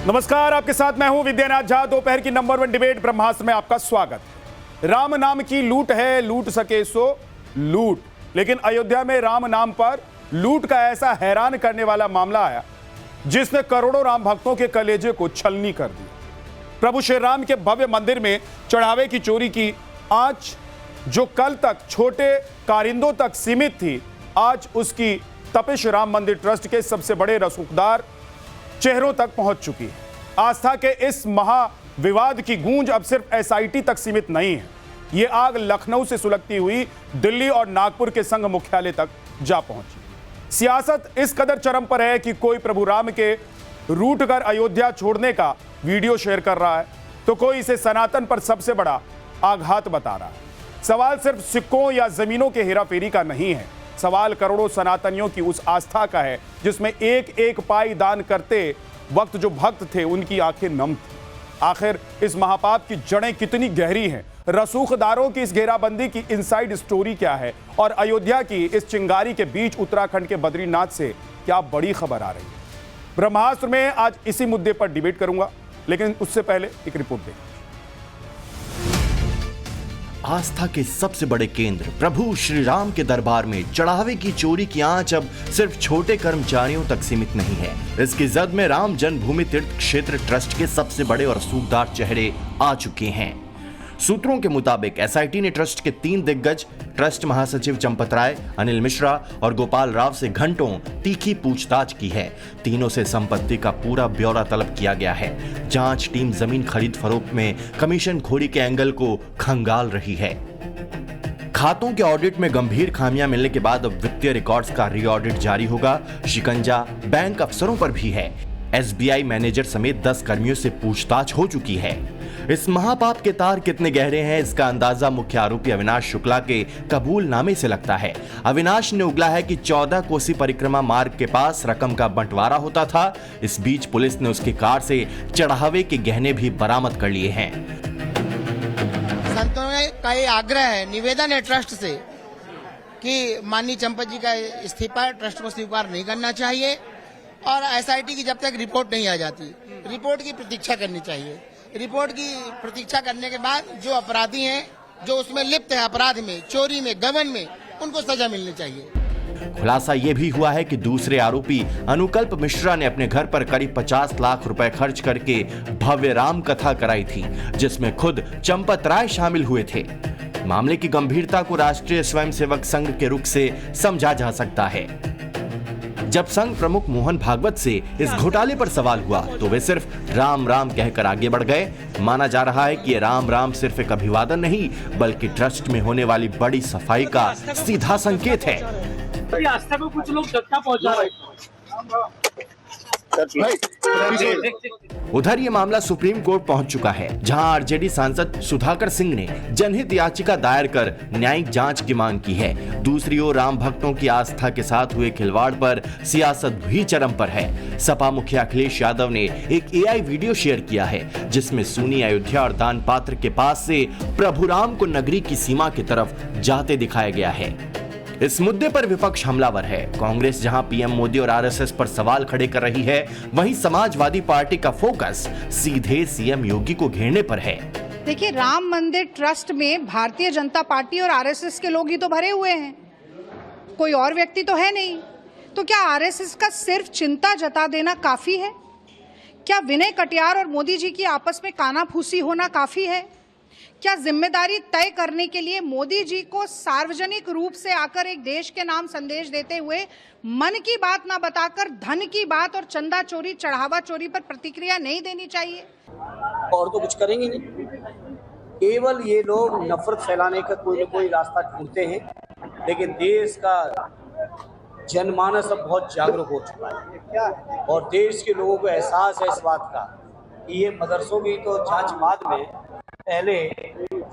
नमस्कार, आपके साथ मैं हूं विद्यानाथ झा। दोपहर की नंबर 1 डिबेट ब्रह्मास्त्र में आपका स्वागत। राम नाम की लूट है, लूट सके सो लूट। लेकिन अयोध्या में राम नाम पर लूट का ऐसा हैरान करने वाला मामला आया जिसने करोड़ों राम भक्तों के कलेजे को छलनी कर दी। प्रभु श्री राम के भव्य मंदिर में चढ़ावे की चोरी की आंच, जो कल तक छोटे कारिंदों तक सीमित थी, आज उसकी तपिश राम मंदिर ट्रस्ट के सबसे बड़े रसूखदार चेहरों तक पहुंच चुकी है। आस्था के इस महाविवाद की गूंज अब सिर्फ एसआईटी तक सीमित नहीं है। यह आग लखनऊ से सुलगती हुई दिल्ली और नागपुर के संघ मुख्यालय तक जा पहुंची। सियासत इस कदर चरम पर है कि कोई प्रभु राम के रूट कर अयोध्या छोड़ने का वीडियो शेयर कर रहा है, तो कोई इसे सनातन पर सबसे बड़ा आघात बता रहा है। सवाल सिर्फ सिक्कों या जमीनों के हेराफेरी का नहीं है, सवाल करोड़ों सनातनियों की उस आस्था का है जिसमें एक एक पाई दान करते वक्त जो भक्त थे उनकी आंखें नम थी। आखिर इस महापाप की जड़ें कितनी गहरी हैं? रसूखदारों की इस घेराबंदी की इनसाइड स्टोरी क्या है? और अयोध्या की इस चिंगारी के बीच उत्तराखंड के बद्रीनाथ से क्या बड़ी खबर आ रही है? ब्रह्मास्त्र में आज इसी मुद्दे पर डिबेट करूंगा, लेकिन उससे पहले एक रिपोर्ट देखें। आस्था के सबसे बड़े केंद्र प्रभु श्री राम के दरबार में चढ़ावे की चोरी की आंच अब सिर्फ छोटे कर्मचारियों तक सीमित नहीं है। इसकी जद में राम जन्मभूमि तीर्थ क्षेत्र ट्रस्ट के सबसे बड़े और सूखदार चेहरे आ चुके हैं। सूत्रों के मुताबिक एसआईटी ने ट्रस्ट के 3 दिग्गज ट्रस्ट महासचिव चंपत राय, अनिल मिश्रा और गोपाल राव से घंटों तीखी पूछताछ की है। तीनों से संपत्ति का पूरा ब्यौरा तलब किया गया है। जांच टीम जमीन खरीद फरोख्त में कमीशन खोरी के एंगल को खंगाल रही है। खातों के ऑडिट में गंभीर खामियां मिलने के बाद अब वित्तीय रिकॉर्ड्स का री-ऑडिट जारी होगा। शिकंजा बैंक अफसरों पर भी है। एसबीआई मैनेजर समेत 10 कर्मियों से पूछताछ हो चुकी है। इस महापाप के तार कितने गहरे हैं, इसका अंदाजा मुख्य आरोपी अविनाश शुक्ला के कबूलनामे से लगता है। अविनाश ने उगला है कि 14 कोसी परिक्रमा मार्ग के पास रकम का बंटवारा होता था। इस बीच पुलिस ने उसकी कार से चढ़ावे के गहने भी बरामद कर लिए हैं। संतों का ये आग्रह है, निवेदन है ट्रस्ट से कि माननीय चंपत जी का इस्तीफा ट्रस्ट को स्वीकार नहीं करना चाहिए और एसआईटी की जब तक रिपोर्ट नहीं आ जाती, रिपोर्ट की प्रतीक्षा करनी चाहिए। रिपोर्ट की प्रतीक्षा करने के बाद जो अपराधी हैं, जो उसमें लिप्त है अपराध में, चोरी में, गबन में, उनको सजा मिलनी चाहिए। खुलासा यह भी हुआ है कि दूसरे आरोपी अनुकल्प मिश्रा ने अपने घर पर करीब 50 लाख रुपए खर्च करके भव्य राम कथा कराई थी, जिसमें खुद चंपत राय शामिल हुए थे। मामले की गंभीरता को राष्ट्रीय स्वयंसेवक संघ के रुख से समझा जा सकता है। जब संघ प्रमुख मोहन भागवत से इस घोटाले पर सवाल हुआ तो वे सिर्फ राम राम कहकर आगे बढ़ गए। माना जा रहा है कि ये राम राम सिर्फ एक अभिवादन नहीं, बल्कि ट्रस्ट में होने वाली बड़ी सफाई का सीधा संकेत है। आस्था को कुछ लोग धक्का पहुंचा रहे हैं। उधर ये मामला सुप्रीम कोर्ट पहुंच चुका है, जहां आरजेडी सांसद सुधाकर सिंह ने जनहित याचिका दायर कर न्यायिक जांच की मांग की है। दूसरी ओर राम भक्तों की आस्था के साथ हुए खिलवाड़ पर सियासत भी चरम पर है। सपा मुखिया अखिलेश यादव ने एक एआई वीडियो शेयर किया है, जिसमें सुनी अयोध्या और दान पात्र के पास से प्रभु राम को नगरी की सीमा की तरफ जाते दिखाया गया है। इस मुद्दे पर विपक्ष हमलावर है। कांग्रेस जहां पीएम मोदी और आरएसएस पर सवाल खड़े कर रही है, वहीं समाजवादी पार्टी का फोकस सीधे सीएम योगी को घेरने पर है। देखिए, राम मंदिर ट्रस्ट में भारतीय जनता पार्टी और आरएसएस के लोग ही तो भरे हुए हैं, कोई और व्यक्ति तो है नहीं। तो क्या आरएसएस का सिर्फ चिंता जता देना काफी है? क्या विनय कटियार और मोदी जी की आपस में कानाफूसी होना काफी है? क्या जिम्मेदारी तय करने के लिए मोदी जी को सार्वजनिक रूप से आकर एक देश के नाम संदेश देते हुए मन की बात ना बताकर धन की बात और चंदा चोरी, चढ़ावा चोरी पर प्रतिक्रिया नहीं देनी चाहिए? और तो कुछ करेंगे नहीं, केवल ये लोग नफरत फैलाने का कोई न कोई रास्ता ढूंढते हैं। लेकिन देश का जनमानस अब बहुत जागरूक हो चुका है और देश के लोगों को एहसास है इस बात का कि ये मदरसों की तो जांच बाद में, पहले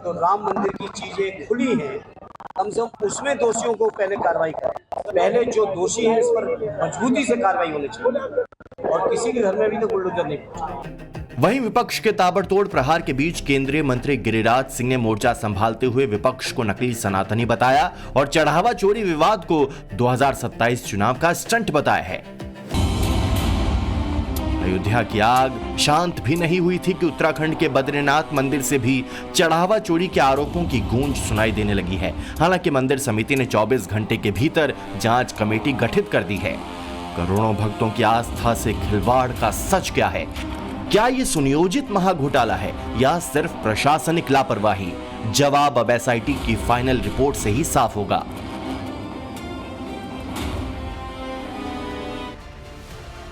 तो राम मंदिर की चीजें खुली हैं, कम से कम उसमें दोषियों को पहले कार्रवाई करें। पहले जो दोषी हैं इस पर मजबूती से कार्रवाई होनी चाहिए और किसी के घर में भी तो बुलडोजर नहीं पहुंचा। वहीं विपक्ष के ताबड़तोड़ प्रहार के बीच केंद्रीय मंत्री गिरिराज सिंह ने मोर्चा संभालते हुए विपक्ष को नकली सनातनी बताया और चढ़ावा चोरी विवाद को 2027 चुनाव का स्टंट बताया है। अयोध्या की आग शांत भी नहीं हुई थी कि उत्तराखंड के बद्रीनाथ मंदिर से भी चढ़ावा चोरी के आरोपों की गूंज सुनाई देने लगी है। हालांकि मंदिर समिति ने 24 घंटे के भीतर जांच कमेटी गठित कर दी है। करोड़ों भक्तों की आस्था से खिलवाड़ का सच क्या है? क्या ये सुनियोजित महाघोटाला है या सिर्फ प्रशासनिक लापरवाही? जवाब अब एसआईटी की फाइनल रिपोर्ट से ही साफ होगा।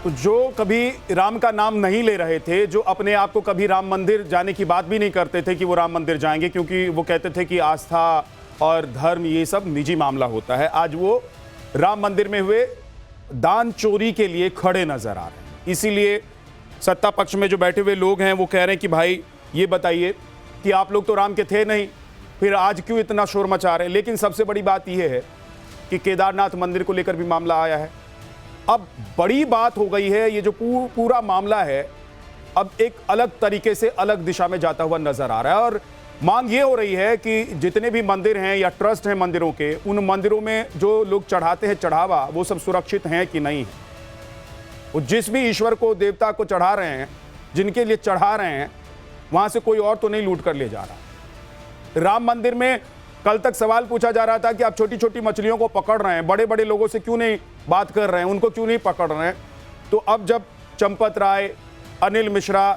तो जो कभी राम का नाम नहीं ले रहे थे, जो अपने आप को कभी राम मंदिर जाने की बात भी नहीं करते थे कि वो राम मंदिर जाएंगे, क्योंकि वो कहते थे कि आस्था और धर्म ये सब निजी मामला होता है, आज वो राम मंदिर में हुए दान चोरी के लिए खड़े नजर आ रहे हैं। इसीलिए सत्ता पक्ष में जो बैठे हुए लोग हैं वो कह रहे हैं कि भाई ये बताइए कि आप लोग तो राम के थे नहीं, फिर आज क्यों इतना शोर मचा रहे हैं। लेकिन सबसे बड़ी बात यह है कि केदारनाथ मंदिर को लेकर भी मामला आया है। अब बड़ी बात हो गई है, ये जो पूरा मामला है अब एक अलग तरीके से अलग दिशा में जाता हुआ नजर आ रहा है। और मांग ये हो रही है कि जितने भी मंदिर हैं या ट्रस्ट हैं मंदिरों के, उन मंदिरों में जो लोग चढ़ाते हैं चढ़ावा, वो सब सुरक्षित हैं कि नहीं है। वो जिस भी ईश्वर को, देवता को चढ़ा रहे हैं, जिनके लिए चढ़ा रहे हैं, वहां से कोई और तो नहीं लूट कर ले जा रहा। राम मंदिर में कल तक सवाल पूछा जा रहा था कि आप छोटी छोटी मछलियों को पकड़ रहे हैं, बड़े बड़े लोगों से क्यों नहीं बात कर रहे हैं, उनको क्यों नहीं पकड़ रहे हैं। तो अब जब चंपत राय, अनिल मिश्रा,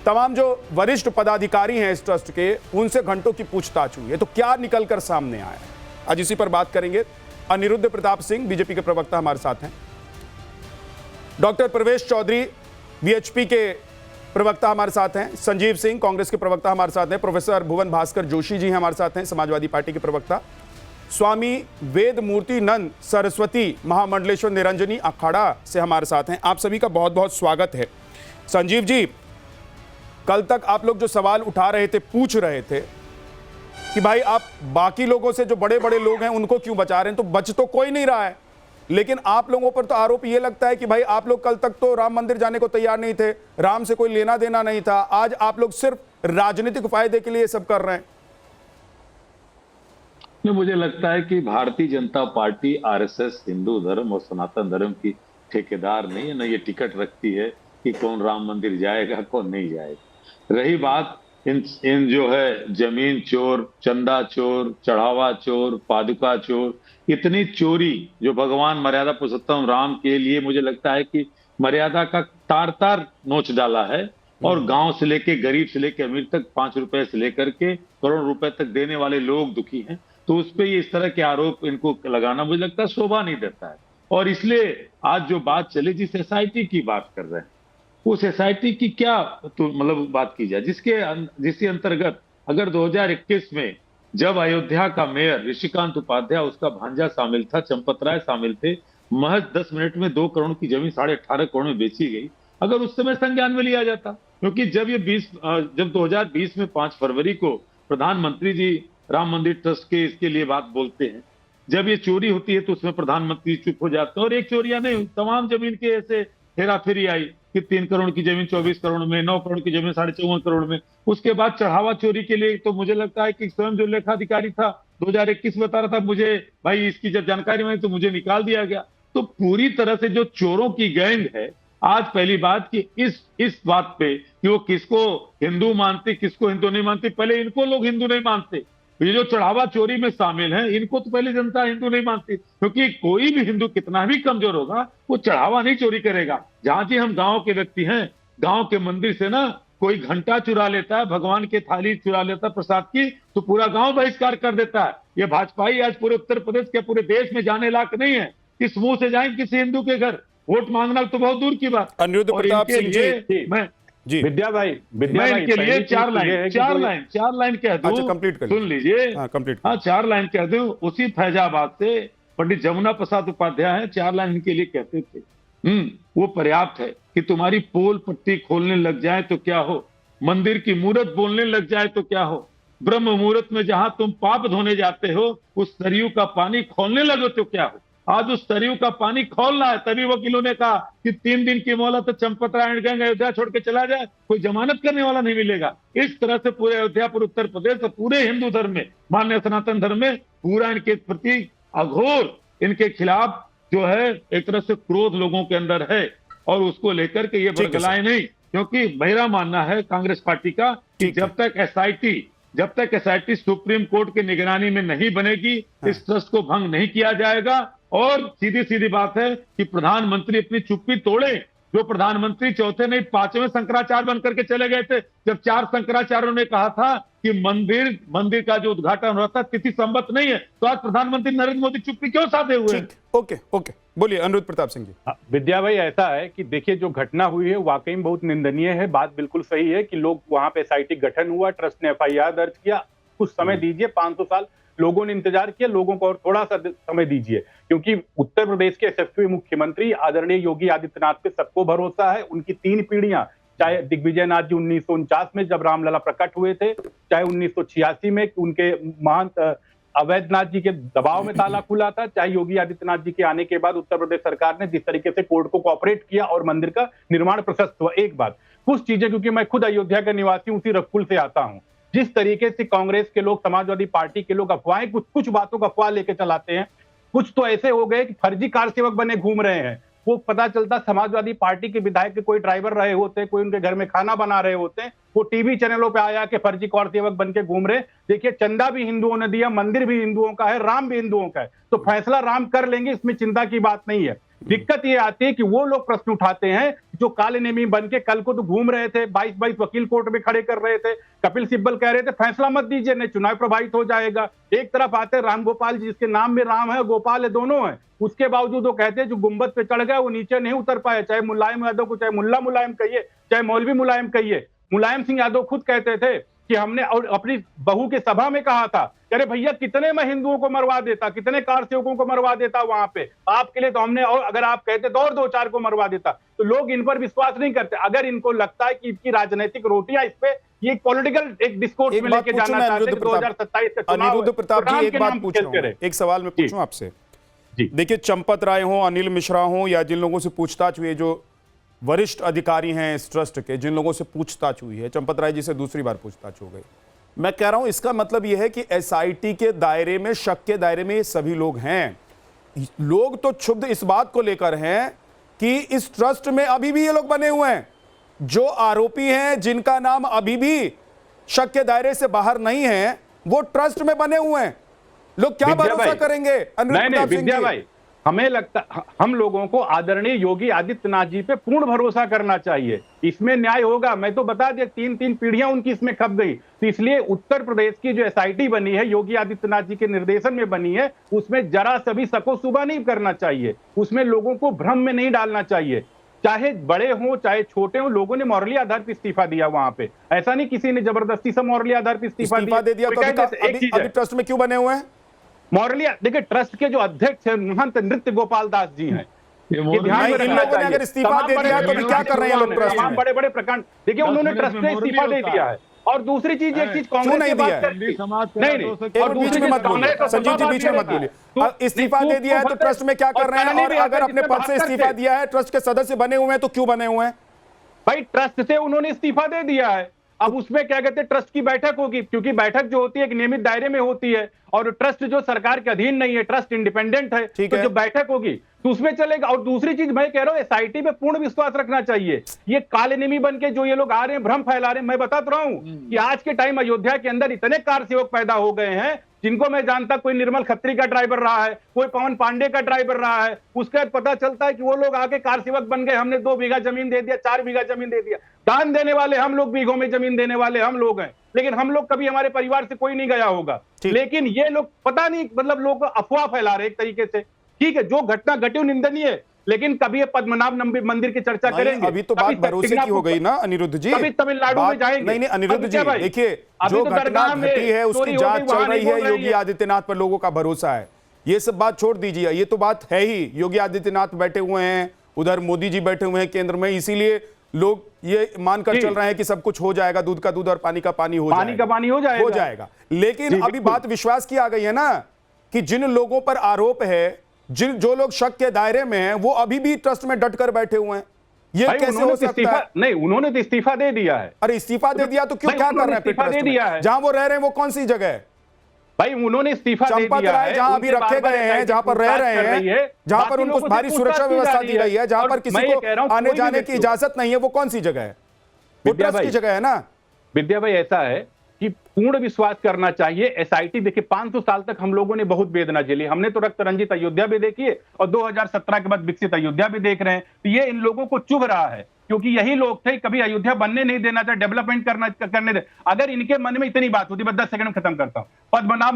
तमाम जो वरिष्ठ पदाधिकारी हैं इस ट्रस्ट के, उनसे घंटों की पूछताछ हुई है, तो क्या निकल कर सामने आया है, आज इसी पर बात करेंगे। अनिरुद्ध प्रताप सिंह बीजेपी के प्रवक्ता हमारे साथ हैं, डॉक्टर प्रवेश चौधरी वीएचपी के प्रवक्ता हमारे साथ हैं, संजीव सिंह कांग्रेस के प्रवक्ता हमारे साथ हैं, प्रोफेसर भुवन भास्कर जोशी जी हमारे साथ हैं, समाजवादी पार्टी के प्रवक्ता, स्वामी वेद मूर्ति नंद सरस्वती महामंडलेश्वर निरंजनी अखाड़ा से हमारे साथ हैं। आप सभी का बहुत बहुत स्वागत है। संजीव जी, कल तक आप लोग जो सवाल उठा रहे थे, पूछ रहे थे कि भाई आप बाकी लोगों से, जो बड़े बड़े लोग हैं, उनको क्यों बचा रहे हैं, तो बच तो कोई नहीं रहा है, लेकिन आप लोगों पर तो आरोप ये लगता है कि भाई आप लोग कल तक तो राम मंदिर जाने को तैयार नहीं थे, राम से कोई लेना देना नहीं था, आज आप लोग सिर्फ राजनीतिक फायदे के लिए सब कर रहे हैं। मुझे लगता है कि भारतीय जनता पार्टी आरएसएस हिंदू धर्म और सनातन धर्म की ठेकेदार नहीं है, न ये टिकट रखती है कि कौन राम मंदिर जाएगा कौन नहीं जाएगा। रही बात इन जो है जमीन चोर, चंदा चोर, चढ़ावा चोर, पादुका चोर, इतनी चोरी जो भगवान मर्यादा पुरुषोत्तम राम के लिए मुझे लगता है कि मर्यादा का तार तार नोच डाला है। और गांव से लेके गरीब से लेके अमीर तक 5 रुपए से लेकर के करोड़ रुपए तक देने वाले लोग दुखी हैं। तो उस पर ये इस तरह के आरोप इनको लगाना मुझे लगता है शोभा नहीं देता है। और इसलिए आज जो बात चली, जिस एसआईटी की बात कर रहे हैं, उस एसआईटी की क्या तो मतलब बात की जाए, जिसके अंतर्गत अगर 2021 में जब अयोध्या का मेयर ऋषिकांत उपाध्याय, उसका भांजा शामिल था, चंपत राय शामिल थे, महज 10 मिनट में 2 करोड़ की जमीन 18.5 करोड़ में बेची गई। अगर उस समय संज्ञान में लिया जाता, क्योंकि जब 2020 में 5 फरवरी को प्रधानमंत्री जी राम मंदिर ट्रस्ट के इसके लिए बात बोलते हैं, जब ये चोरी होती है तो उसमें प्रधानमंत्री चुप हो जाते हैं। और एक चोरियां नहीं, तमाम जमीन के ऐसे हेराफेरी आई कि 3 करोड़ की जमीन 24 करोड़ में, 9 करोड़ की जमीन 54.5 करोड़ में। उसके बाद चढ़ावा चोरी के लिए तो मुझे लगता है कि स्वयं जो लेखाधिकारी था 2021 में बता रहा था, मुझे भाई इसकी जब जानकारी मिली तो मुझे निकाल दिया गया। तो पूरी तरह से जो चोरों की गैंग है, आज पहली बात कि इस बात पे कि वो किसको हिंदू मानते किसको हिंदू नहीं मानते, पहले इनको लोग हिंदू नहीं मानते। ये जो चढ़ावा चोरी में शामिल हैं, इनको तो पहले जनता हिंदू नहीं मानती, क्योंकि कोई भी हिंदू कितना भी कमजोर होगा वो चढ़ावा नहीं चोरी करेगा। जहां जी हम गांव के व्यक्ति हैं, गांव के मंदिर से ना कोई घंटा चुरा लेता है, भगवान के थाली चुरा लेता है प्रसाद की, तो पूरा गांव बहिष्कार कर देता है। ये भाजपाई आज पूरे उत्तर प्रदेश के पूरे देश में जाने लायक नहीं है। किस मुंह से जाएंगे किसी हिंदू के घर वोट मांगना, तो बहुत दूर की बात। अनिरुद्ध प्रताप सिंह जी, मैं जी विद्या भाई इनके लिए चार लाइन कह दूं, अच्छा कंप्लीट कर, सुन लीजिए। कंप्लीट। 4 लाइन कह दूं। उसी फैजाबाद से पंडित जमुना प्रसाद उपाध्याय हैं, 4 लाइन इनके लिए कहते थे, वो पर्याप्त है कि तुम्हारी पोल पट्टी खोलने लग जाए तो क्या हो, मंदिर की मूर्त बोलने लग जाए तो क्या हो, ब्रह्म मुहूर्त में जहां तुम पाप धोने जाते हो उस सरयू का पानी खोलने लगो तो क्या हो। आज उस सरयू का पानी खोलना है, तभी वकीलों ने कहा कि 3 दिन की मोहलत तो चंपत राय गंग अयोध्या छोड़ के चला जाए, कोई जमानत करने वाला नहीं मिलेगा। इस तरह से पूरे अयोध्या पर उत्तर प्रदेश और पूरे हिंदू धर्म में, मान्य सनातन धर्म में पूरा इनके प्रति अघोर, इनके खिलाफ जो है एक तरह से क्रोध लोगों के अंदर है। और उसको लेकर के ये बरगलाए नहीं, क्योंकि मेरा मानना है कांग्रेस पार्टी का कि जब तक एसआईटी सुप्रीम कोर्ट की निगरानी में नहीं बनेगी, इस ट्रस्ट को भंग नहीं किया जाएगा। और सीधी सीधी बात है कि प्रधानमंत्री अपनी चुप्पी तोड़े। जो प्रधानमंत्री चौथे नहीं 5वें शंकराचार्य बनकर के चले गए थे, जब 4 शंकराचार्यों ने कहा था कि मंदिर का जो उद्घाटन हो रहा था तिथि संबत नहीं है, तो आज प्रधानमंत्री नरेंद्र मोदी चुप्पी क्यों साधे हुए हैं? ओके, बोलिए अनिरुद्ध प्रताप सिंह जी। विद्या भाई, ऐसा है कि देखिए जो घटना हुई है वाकई में बहुत निंदनीय है। बात बिल्कुल सही है कि लोग वहां पे एसआईटी गठन हुआ, ट्रस्ट ने एफआईआर दर्ज किया। कुछ समय दीजिए, 500 साल लोगों ने इंतजार किया, लोगों को और थोड़ा सा समय दीजिए, क्योंकि उत्तर प्रदेश के यशस्वी मुख्यमंत्री आदरणीय योगी आदित्यनाथ पे सबको भरोसा है। उनकी 3 पीढ़ियां, चाहे दिग्विजय नाथ जी 1949 में जब रामलला प्रकट हुए थे, चाहे 1986 में उनके महंत अवैधनाथ जी के दबाव में ताला खुला था, चाहे योगी आदित्यनाथ जी के आने के बाद उत्तर प्रदेश सरकार ने जिस तरीके से कोर्ट को कोऑपरेट किया और मंदिर का निर्माण प्रशस्त हुआ। एक बात, कुछ चीजें, क्योंकि मैं खुद अयोध्या का निवासी हूं, उसी रखपुर से आता हूं, जिस तरीके से कांग्रेस के लोग, समाजवादी पार्टी के लोग अफवाहें, कुछ बातों का अफवाह लेके चलाते हैं। कुछ तो ऐसे हो गए कि फर्जी कार सेवक बने घूम रहे हैं। वो पता चलता समाजवादी पार्टी के विधायक के कोई ड्राइवर रहे होते, कोई उनके घर में खाना बना रहे होते हैं, वो टीवी चैनलों पे आया कि फर्जी कार सेवक बन के घूम रहे। देखिए, चंदा भी हिंदुओं ने दिया, मंदिर भी हिंदुओं का है, राम भी हिंदुओं का है, तो फैसला राम कर लेंगे, इसमें चिंता की बात नहीं है। दिक्कत ये आती है कि वो लोग प्रश्न उठाते हैं जो काले नेमी बन के कल को तो घूम रहे थे, 22 वकील कोर्ट में खड़े कर रहे थे, कपिल सिब्बल कह रहे थे फैसला मत दीजिए, नहीं चुनाव प्रभावित हो जाएगा। एक तरफ आते राम गोपाल जी, जिसके नाम में राम है गोपाल है, दोनों है, उसके बावजूद वो कहते हैं जो गुंबद पे चढ़ गया वो नीचे नहीं उतर पाया। चाहे मुलायम यादव को, चाहे मुल्ला मुलायम कहिए, चाहे मौलवी मुलायम कहिए, मुलायम सिंह यादव खुद कहते थे कि हमने और अपनी बहू के सभा में कहा था, अरे भैया कितने मैं हिंदुओं को मरवा देता, कितने कार सेवकों को मरवा देता वहां पे आपके लिए, तो हमने, और अगर आप कहते तो और 2-4 को मरवा देता। तो लोग इन पर विश्वास नहीं करते। अगर इनको लगता है कि इनकी राजनीतिक रोटियां इस पे ये पॉलिटिकल एक डिस्कोर्स में लेके जाना चाहते हैं, 2027 का चुनाव, अनिरुद्ध प्रताप जी, एक बात पूछ रहा हूं, एक सवाल मैं पूछूं आपसे। देखिए, चंपत राय हो, अनिल मिश्रा हो, या जिन लोगों से पूछताछ हुई है, जो वरिष्ठ अधिकारी हैं इस ट्रस्ट के, जिन लोगों से पूछताछ हुई है, चंपत राय जी से दूसरी बार पूछताछ हो गई, मैं कह रहा हूं इसका मतलब यह है कि एसआईटी के दायरे में, शक के दायरे में ये सभी लोग हैं। लोग तो क्षुब्ध इस बात को लेकर हैं कि इस ट्रस्ट में अभी भी ये लोग बने हुए हैं, जो आरोपी हैं, जिनका नाम अभी भी शक के दायरे से बाहर नहीं है, वो ट्रस्ट में बने हुए हैं। लोग क्या भरोसा करेंगे? नहीं, विद्या भाई, हमें लगता, हम लोगों को आदरणीय योगी आदित्यनाथ जी पे पूर्ण भरोसा करना चाहिए, इसमें न्याय होगा। मैं तो बता दिया, 3 पीढ़ियां उनकी इसमें खप गई, तो इसलिए उत्तर प्रदेश की जो एसआईटी बनी है, योगी आदित्यनाथ जी के निर्देशन में बनी है, उसमें जरा सभी सको सुबह नहीं करना चाहिए, उसमें लोगों को भ्रम में नहीं डालना चाहिए। चाहे बड़े हों चाहे छोटे हों, लोगों ने मॉरली आधार पर इस्तीफा दिया वहां पे, ऐसा नहीं किसी ने जबरदस्ती से मॉरली आधार पर इस्तीफा दे दिया। तो अभी ट्रस्ट में क्यों बने हुए हैं? मॉरलिया, देखिए, ट्रस्ट के जो अध्यक्ष हैं महंत नृत्य गोपाल दास जी हैं। इन लोगों ने अगर इस्तीफा दे दिया तो क्या कर रहे हैं लोग ट्रस्ट में? बड़े बड़े प्रकांड, देखिए उन्होंने ट्रस्ट में इस्तीफा दे दिया है। और दूसरी चीज, एक चीज कांग्रेस नहीं दिया है, नहीं, और बीच में मत बोलिए संजीव जी, बीच में मत बोलिए। इस्तीफा दे दिया है तो ट्रस्ट में क्या कर रहे हैं? और अगर अपने पद से इस्तीफा दिया है, ट्रस्ट के सदस्य बने हुए हैं, तो क्यों बने हुए हैं? भाई, ट्रस्ट से उन्होंने इस्तीफा दे दिया है, अब उसमें क्या कहते हैं, ट्रस्ट की बैठक होगी, क्योंकि बैठक जो होती है एक नियमित दायरे में होती है, और ट्रस्ट जो सरकार के अधीन नहीं है, ट्रस्ट इंडिपेंडेंट है, तो जो बैठक होगी तो उसमें चलेगा। और दूसरी चीज मैं कह रहा हूं, एसआईटी पे पूर्ण विश्वास रखना चाहिए। ये काले निमी बन के जो ये लोग आ रहे हैं, भ्रम फैला रहे हैं, मैं बता रहा हूं कि आज के टाइम अयोध्या के अंदर इतने कार सेवक पैदा हो गए हैं, जिनको मैं जानता, कोई निर्मल खत्री का ड्राइवर रहा है, कोई पवन पांडे का ड्राइवर रहा है, उसके बाद पता चलता है कि वो लोग आके कार सेवक बन गए, हमने 2 बीघा जमीन दे दिया, 4 बीघा जमीन दे दिया। दान देने वाले हम लोग, बीघों में जमीन देने वाले हम लोग हैं, लेकिन हम लोग कभी, हमारे परिवार से कोई नहीं गया होगा। लेकिन ये लोग पता नहीं, मतलब लोग अफवाह फैला रहे एक तरीके से। ठीक है, जो घटना घटी निंदनीय है, लेकिन कभी ये पद्मनाभ मंदिर की चर्चा करेंगे। अभी तो बात भरोसे की हो गई ना अनिरुद्ध जी, कभी तमिलनाडु में जाएंगे। नहीं अनिरुद्ध जी, देखिए, जो घटना घटी है उसकी जांच चल रही है, योगी आदित्यनाथ पर लोगों का भरोसा है। ये सब बात छोड़ दीजिए, ये तो बात है ही, योगी आदित्यनाथ बैठे हुए हैं, उधर मोदी जी बैठे हुए हैं केंद्र में, इसीलिए लोग ये मानकर चल रहे हैं कि सब कुछ हो जाएगा, दूध का दूध और पानी का पानी हो जाएगा। लेकिन अभी बात विश्वास की आ गई है ना, कि जिन लोगों पर आरोप है, जो लोग शक के दायरे में हैं, वो अभी भी ट्रस्ट में डट कर बैठे हुए हैं। ये कैसे हो सकता है? नहीं, उन्होंने तो इस्तीफा दे दिया है। अरे इस्तीफा दे दिया तो क्यों, क्या कर रहे हैं? जहां वो रह रहे हैं वो कौन सी जगह है? भाई उन्होंने इस्तीफा दे चंपत दिया राय है, जहां अभी उनसे रखे बार-बार गए हैं, SIT जहां पर रह पूछताछ रहे कर रही है, हैं, जहां पर बाकी उनको लोगों से भारी सुरक्षा पूछताछ की जा व्यवस्था रही दी गई है, जहां और पर मैं किसी ये को कह रहा हूं, आने कोई भी जाने की व्यक्ति- इजाजत नहीं है, वो कौन सी जगह है? वो विद्या ट्रस्ट की भाई- जगह है ना। विद्या भाई ऐसा है कि पूर्ण विश्वास करना चाहिए। एसआईटी देखिए 500 साल तक हम लोगों ने बहुत वेदना झेली, हमने तो रक्त रंजित अयोध्या भी देखी है और 2017 के बाद विकसित अयोध्या भी देख रहे हैं। तो ये इन लोगों को चुभ रहा है क्योंकि यही लोग थे कभी अयोध्या बनने नहीं देना था, डेवलपमेंट करने दे। अगर इनके मन में इतनी बात होती, मैं 10 सेकंड में खत्म करता हूं। पद्मनाभ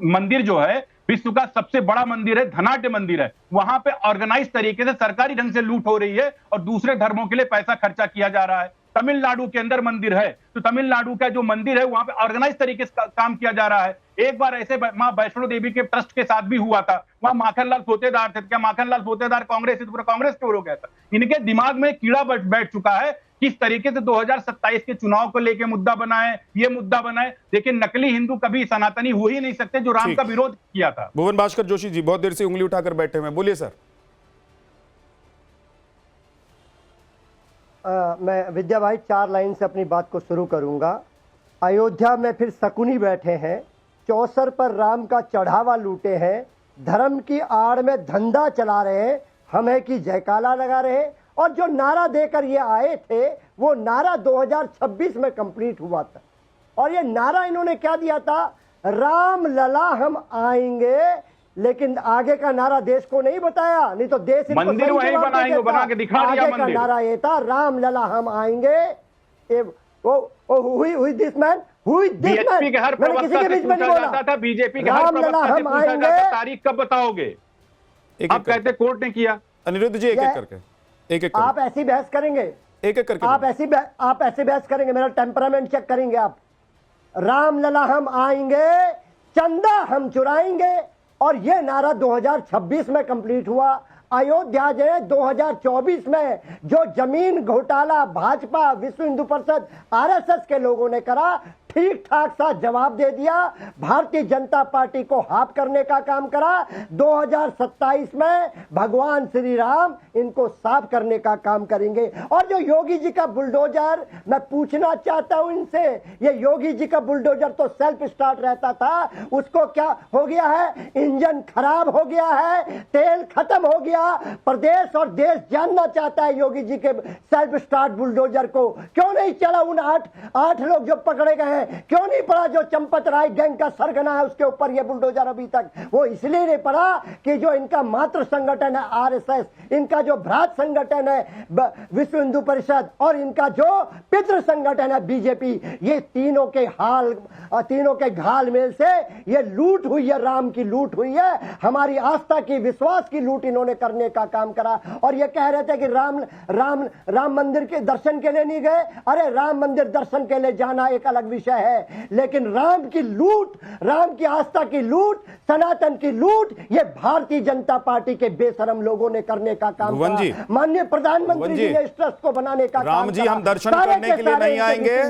मंदिर जो है विश्व का सबसे बड़ा मंदिर है, धनाढ्य मंदिर है, वहां पे ऑर्गेनाइज तरीके से सरकारी ढंग से लूट हो रही है और दूसरे धर्मों के लिए पैसा खर्चा किया जा रहा है। तमिलनाडु के अंदर मंदिर है, तो तमिलनाडु का जो मंदिर है वहां पे ऑर्गेनाइज तरीके से काम किया जा रहा है। एक बार ऐसे मां वैष्णो देवी के ट्रस्ट के साथ भी हुआ था, वहां माखनलाल पोतेदार थे। क्या माखनलाल पोतेदार कांग्रेस से पूरा कांग्रेस क्यों हो गया था? इनके दिमाग में कीड़ा बैठ चुका है। किस तरीके से 2027 के चुनाव को लेकर मुद्दा बनाए, ये मुद्दा बनाए। लेकिन नकली हिंदू कभी सनातनी हो ही नहीं सकते जो राम का विरोध किया था। भुवन भास्कर जोशी जी बहुत देर से उंगली उठाकर बैठे हुए हैं, बोलिए सर। मैं विद्या भाई 4 लाइन से अपनी बात को शुरू करूंगा। अयोध्या में फिर शकुनी बैठे हैं, चौसर पर राम का चढ़ावा लूटे हैं, धर्म की आड़ में धंधा चला रहे हैं, हमें की जयकारा लगा रहे हैं। और जो नारा देकर ये आए थे वो नारा 2026 में कंप्लीट हुआ था। और ये नारा इन्होंने क्या दिया था? राम लला हम आएंगे। लेकिन आगे का नारा देश को नहीं बताया, नहीं तो देश इनको मंदिर सही वहीं जवाब दे बनाएंगे, देता। बना के दिखा दिया आगे का मंदिर। नारा ये था, राम लला हम आएंगे। हुई दिस मैन, हुई दिस मैन। बीएसपी के हर मैंने किसी प्रवक्ता के से बीच में नहीं पूछा बोला। जाता था, बीजेपी के हर राम लला प्रवक्ता से हम पूछा जाता आएंगे। था, तारीख कब बताओगे? आप कहते कोर्ट ने किया। अनिरुद्ध जी एक एक करके, एक एक आप ऐसी बहस करेंगे, एक एक करके आप ऐसी बहस करेंगे, मेरा टेम्परामेंट चेक करेंगे आप। राम लला हम आएंगे, चंदा हम चुराएंगे। और ये नारा 2026 में कंप्लीट हुआ। अयोध्या जो है 2024 में जो जमीन घोटाला भाजपा, विश्व हिंदू परिषद, आरएसएस के लोगों ने करा, ठीक ठाक सा जवाब दे दिया। भारतीय जनता पार्टी को हाफ करने का काम करा। 2027 में भगवान श्री राम इनको साफ करने का काम करेंगे। और जो योगी जी का बुलडोजर, मैं पूछना चाहता हूं इनसे, ये योगी जी का बुलडोजर तो सेल्फ स्टार्ट रहता था, उसको क्या हो गया है? इंजन खराब हो गया है, तेल खत्म हो गया। प्रदेश और देश जानना चाहता है योगी जी के सेल्फ स्टार्ट बुलडोजर को क्यों नहीं चला। उन आठ लोग जो पकड़े गए, क्यों नहीं पड़ा? जो चंपत राय गैंग का सरगना है उसके ऊपर यह बुलडोजर अभी तक वो इसलिए नहीं पड़ा कि जो इनका मातृ संगठन है आरएसएस, इनका जो भ्रात संगठन है विश्व हिंदू परिषद और इनका जो पितृ संगठन है बीजेपी, ये तीनों के घाल मेल से ये लूट हुई है, राम की लूट हुई है, हमारी आस्था की, विश्वास की लूट इन्होंने करने का काम करा। और ये कह रहे थे कि राम मंदिर के दर्शन के लिए नहीं गए। अरे राम मंदिर दर्शन के लिए जाना एक अलग विषय है, लेकिन राम की लूट, राम की आस्था की लूट, सनातन की लूट, ये भारतीय जनता पार्टी के बेशरम लोगों ने करने का काम किया। माननीय प्रधानमंत्री जी ने इस ट्रस्ट को बनाने का काम राम जी हम दर्शन करने के लिए नहीं आएंगे,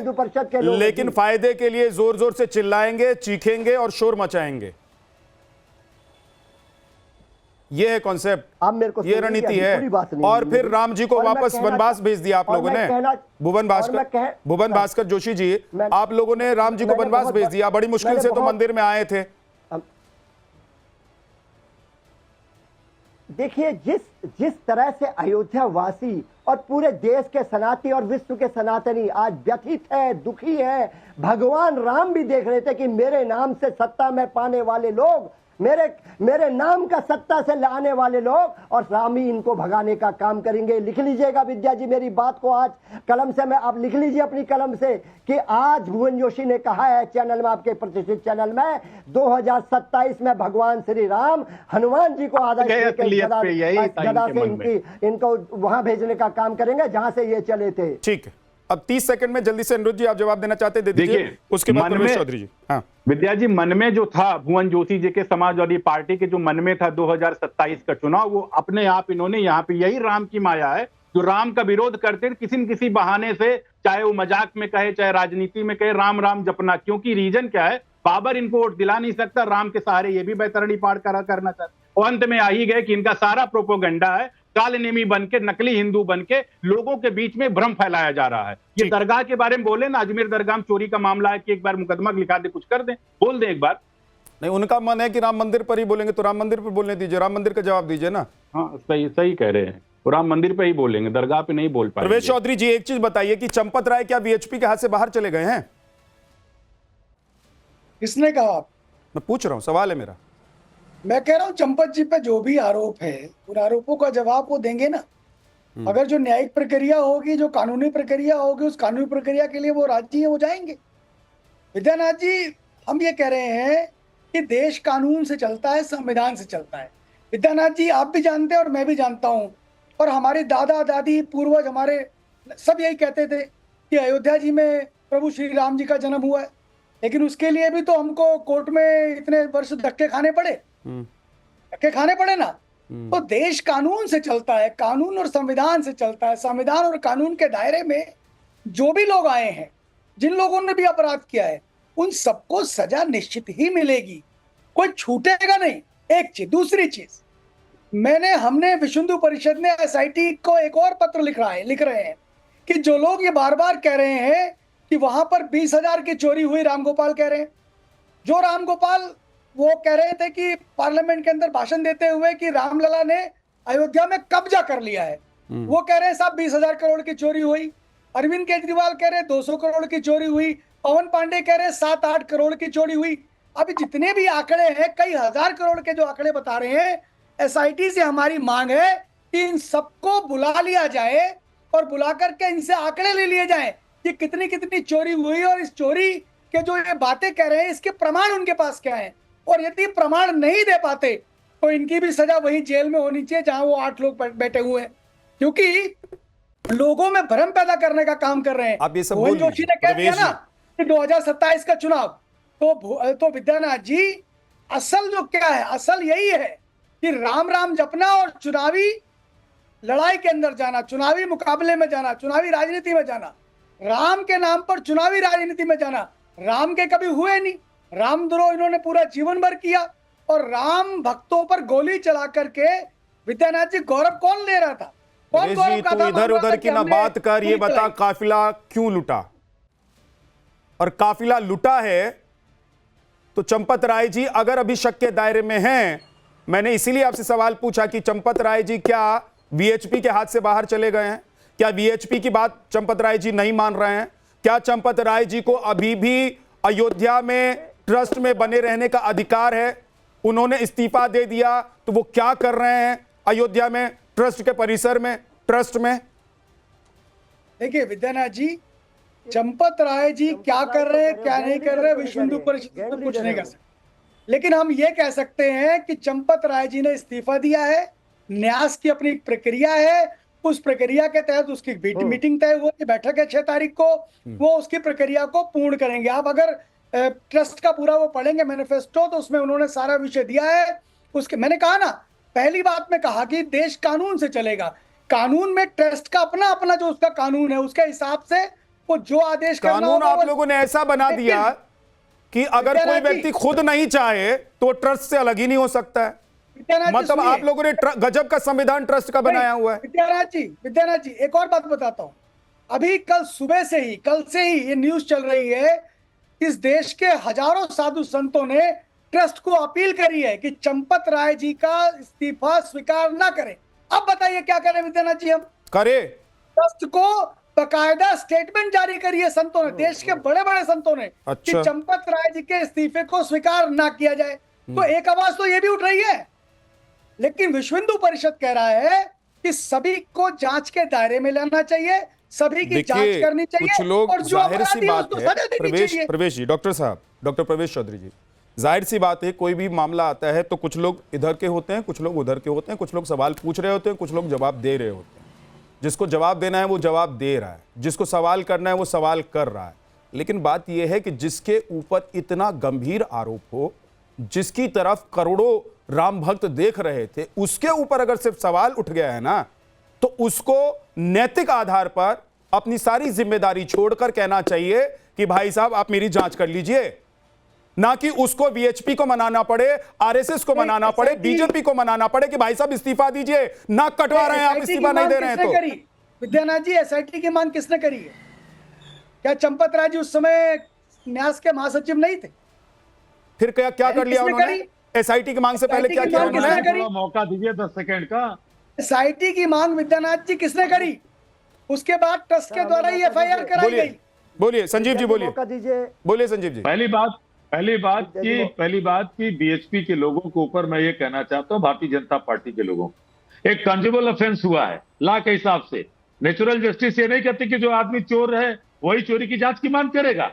लेकिन फायदे के लिए जोर जोर से चिल्लाएंगे, चीखेंगे और शोर मचाएंगे। ये है कॉन्सेप्ट, आप मेरे को ये रणनीति है। और फिर राम जी को वापस वनवास भेज दिया आप लोगों ने। भुवन भास्कर जोशी जी, आप लोगों ने राम जी को वनवास भेज दिया। बड़ी मुश्किल से तो मंदिर में आए थे। देखिए जिस तरह से अयोध्या वासी और पूरे देश के सनातनी और विश्व के सनातनी आज व्यथित है, दुखी है। भगवान राम भी देख रहे थे कि मेरे नाम से सत्ता में पाने वाले लोग, मेरे नाम का सत्ता से लाने वाले लोग, और राम ही इनको भगाने का काम करेंगे। लिख लीजिएगा विद्या जी मेरी बात को आज कलम से, मैं आप लिख लीजिए अपनी कलम से कि आज भुवन जोशी ने कहा है चैनल में, आपके प्रतिष्ठित चैनल में, 2027 में भगवान श्री राम हनुमान जी को आदर्श गदा से इनको वहां भेजने का काम करेंगे जहां से ये चले थे। ठीक है, अब 30 सेकंड में जल्दी से अनिरुद्ध जी आप जवाब देना चाहते दे दीजिए, उसके बाद प्रवेश चौधरी जी। हाँ विद्या जी, मन में जो था भुवन जोशी जी के समाजवादी पार्टी के जो मन में था 2027 का चुनाव, वो अपने आप इन्होंने यहाँ पे, यही राम की माया है, जो राम का विरोध करते किसी न किसी बहाने से, चाहे वो मजाक में कहे चाहे राजनीति में कहे, राम राम जपना। क्योंकि रीजन क्या है, बाबर इनको वोट दिला नहीं सकता, राम के सहारे ये भी बैतरणी पार करना चाहते। और अंत में आ ही गए कि इनका सारा प्रोपोगंडा है, कालनेमी बनके, नकली हिंदू बनके लोगों के बीच में भ्रम फैलाया जा रहा है। ये दरगाह के बारे में बोले ना, अजमेर दरगाह में चोरी का मामला है कि एक बार मुकदमा लिखा दे, कुछ कर दें, बोल दें एक बार। नहीं, उनका मन है कि राम मंदिर पर ही बोलेंगे तो राम मंदिर पर बोलने दीजिए, राम मंदिर का जवाब दीजिए ना। हाँ, सही सही कह रहे हैं, वो राम मंदिर पे ही बोलेंगे, दरगाह पे नहीं बोल पाएंगे। प्रवेश चौधरी जी, एक चीज बताइए कि चंपत राय क्या वीएचपी के हाथ से बाहर चले गए हैं? किसने कहा? मैं पूछ रहा हूं, सवाल है मेरा। मैं कह रहा हूँ चंपत जी पे जो भी आरोप है उन आरोपों का जवाब वो देंगे ना। अगर जो न्यायिक प्रक्रिया होगी, जो कानूनी प्रक्रिया होगी, उस कानूनी प्रक्रिया के लिए वो राजी है, वो जाएंगे। विद्यानाथ जी, हम ये कह रहे हैं कि देश कानून से चलता है, संविधान से चलता है। विद्यानाथ जी, आप भी जानते हैं और मैं भी जानता हूँ, और हमारे दादा दादी पूर्वज हमारे सब यही कहते थे कि अयोध्या जी में प्रभु श्री राम जी का जन्म हुआ है, लेकिन उसके लिए भी तो हमको कोर्ट में इतने वर्ष धक्के खाने पड़े, ना। तो देश कानून से चलता है, कानून और संविधान से चलता है। संविधान और कानून के दायरे में जो भी लोग आए हैं, जिन लोगों ने भी अपराध किया है, उन सबको सजा निश्चित ही मिलेगी, कोई छूटेगा नहीं। एक चीज, दूसरी चीज, हमने विश्व हिंदू परिषद ने एसआईटी को एक और पत्र लिख रहे हैं कि जो लोग ये बार बार कह रहे हैं कि वहां पर 20,000 की चोरी हुई, रामगोपाल कह रहे हैं, जो रामगोपाल वो कह रहे थे कि पार्लियामेंट के अंदर भाषण देते हुए कि रामलला ने अयोध्या में कब्जा कर लिया है, वो कह रहे हैं साहब 20,000 करोड़ की चोरी हुई। अरविंद केजरीवाल कह रहे हैं 200 करोड़ की चोरी हुई। पवन पांडे कह रहे हैं 7-8 करोड़ की चोरी हुई। अभी जितने भी आंकड़े हैं, कई हजार करोड़ के जो आंकड़े बता रहे हैं, एसआईटी से हमारी मांग है कि इन सबको बुला लिया जाए और बुला करके इनसे आंकड़े ले लिए जाएं कि कितनी कितनी चोरी हुई और इस चोरी के जो ये बातें कह रहे हैं इसके प्रमाण उनके पास क्या है, और यदि प्रमाण नहीं दे पाते तो इनकी भी सजा वही जेल में होनी चाहिए जहां वो 8 लोग बैठे हुए हैं, क्योंकि लोगों में भ्रम पैदा करने का काम कर रहे हैं। आप ये सब मोहन जोशी ने कह दिया ना कि 2027 का चुनाव, तो विद्यानाथ जी, असल जो क्या है, असल यही है कि राम राम जपना और चुनावी लड़ाई के अंदर जाना, चुनावी मुकाबले में जाना, चुनावी राजनीति में जाना, राम के नाम पर चुनावी राजनीति में जाना। राम के कभी हुए नहीं, रामद्रोह इन्होंने पूरा जीवन भर किया, और राम भक्तों पर गोली चला करके विद्यानाथ जी गौरव कौन ले रहा था? कौन गौरव का था? इधर उधर की ना बात कर, ये बता काफिला क्यों लुटा, और काफिला लुटा है तो चंपत राय जी अगर अभी शक के दायरे में हैं, मैंने इसीलिए आपसे सवाल पूछा कि चंपत राय जी क्या वीएचपी के हाथ से बाहर चले गए हैं? क्या वीएचपी की बात चंपत राय जी नहीं मान रहे हैं? क्या चंपत राय जी को अभी भी अयोध्या में ट्रस्ट में बने रहने का अधिकार है? उन्होंने इस्तीफा दे दिया तो वो क्या कर रहे हैं अयोध्या में, ट्रस्ट के परिसर में, ट्रस्ट में? देखिए विद्यानाथ जी, चंपत राय जी क्या कर रहे हैं, क्या नहीं कर रहे, विश्व हिंदू परिषद में कुछ नहीं कर सकते, लेकिन हम ये कह सकते हैं कि चंपत राय जी ने इस्तीफा दिया है, न्यास की अपनी प्रक्रिया है, उस प्रक्रिया के तहत उसकी मीटिंग तय हुई, बैठक है 6 तारीख को, वो उसकी प्रक्रिया को पूर्ण करेंगे। आप अगर ट्रस्ट का पूरा वो पढ़ेंगे मैनिफेस्टो, तो उसमें उन्होंने सारा विषय दिया है। उसके मैंने कहा ना, पहली बात में कहा कि देश कानून से चलेगा, कानून में ट्रस्ट का अपना अपना जो उसका कानून है, उसके हिसाब से वो जो आदेश कानून आप लोगों ने ऐसा बना दिया कि अगर कोई व्यक्ति खुद नहीं चाहे तो ट्रस्ट से अलग ही नहीं हो सकता है। मतलब आप लोगों ने गजब का संविधान ट्रस्ट का बनाया हुआ है। विद्यानाथ जी, एक और बात बताता हूं। अभी कल सुबह से ही, कल से ही ये न्यूज चल रही है, इस देश के हजारों साधु संतों ने ट्रस्ट को अपील करी है कि चंपत राय जी का इस्तीफा स्वीकार ना करें। अब बताइए क्या करें विद्यानाथ जी? हम करे ट्रस्ट को बकायदा स्टेटमेंट जारी करिए संतों ने, देश के बड़े बड़े संतों ने, कि चंपत राय जी के इस्तीफे को स्वीकार ना किया जाए। तो एक आवाज तो ये भी उठ रही है, लेकिन विश्व हिंदू परिषद कह रहा है कि सभी को जांच के दायरे में लाना चाहिए, सभी की जांच करनी चाहिए। कुछ लोग, और जो जाहिर सी बात है प्रवेश जी, डॉक्टर साहब, डॉक्टर प्रवेश चौधरी जी, जाहिर सी बात है कोई भी मामला आता है तो कुछ लोग इधर के होते हैं, कुछ लोग उधर के होते हैं, कुछ लोग सवाल पूछ रहे होते हैं, कुछ लोग जवाब दे रहे होते हैं। जिसको जवाब देना है वो जवाब दे रहा है, जिसको सवाल करना है वो सवाल कर रहा है। लेकिन बात यह है कि जिसके ऊपर इतना गंभीर आरोप हो, जिसकी तरफ करोड़ों राम भक्त देख रहे थे, उसके ऊपर अगर सिर्फ सवाल उठ गया है ना, तो उसको नैतिक आधार पर अपनी सारी जिम्मेदारी छोड़कर कहना चाहिए कि भाई साहब आप मेरी जांच कर लीजिए, ना कि उसको वीएचपी को मनाना पड़े, आरएसएस को मनाना पड़े, बीजेपी को मनाना पड़े कि भाई साहब इस्तीफा दीजिए, नाक कटवा रहे हैं आप, इस्तीफा नहीं दे रहे हैं। तो विद्यानाथ जी, एसआईटी की मांग किसने करी है? क्या चंपत राय जी उस समय न्यास के महासचिव नहीं थे? फिर क्या क्या कर लिया किसने उन्होंने? करी? एसआईटी की मांग से पहले SIT क्या की किया मांग उन्होंने? किसने करी? थोड़ा मौका दीजिए 10 सेकंड का। एसआईटी की मांग विद्यानाथ जी किसने करी? उसके बाद ट्रस्ट के द्वारा ही एफआईआर कराई बोलिए गई। बोलिए संजीव जी, बोलिए मौका दीजिए। बोलिए संजीव जी। पहली बात की बीएचपी के लोगों के ऊपर मैं ये कहना चाहता हूं, भारतीय जनता पार्टी के लोगों को एक कंज्यूमल ऑफेंस हुआ है लॉ के हिसाब से। नेचुरल जस्टिस ये नहीं कहती कि जो आदमी चोर है वही चोरी की जांच की मांग करेगा।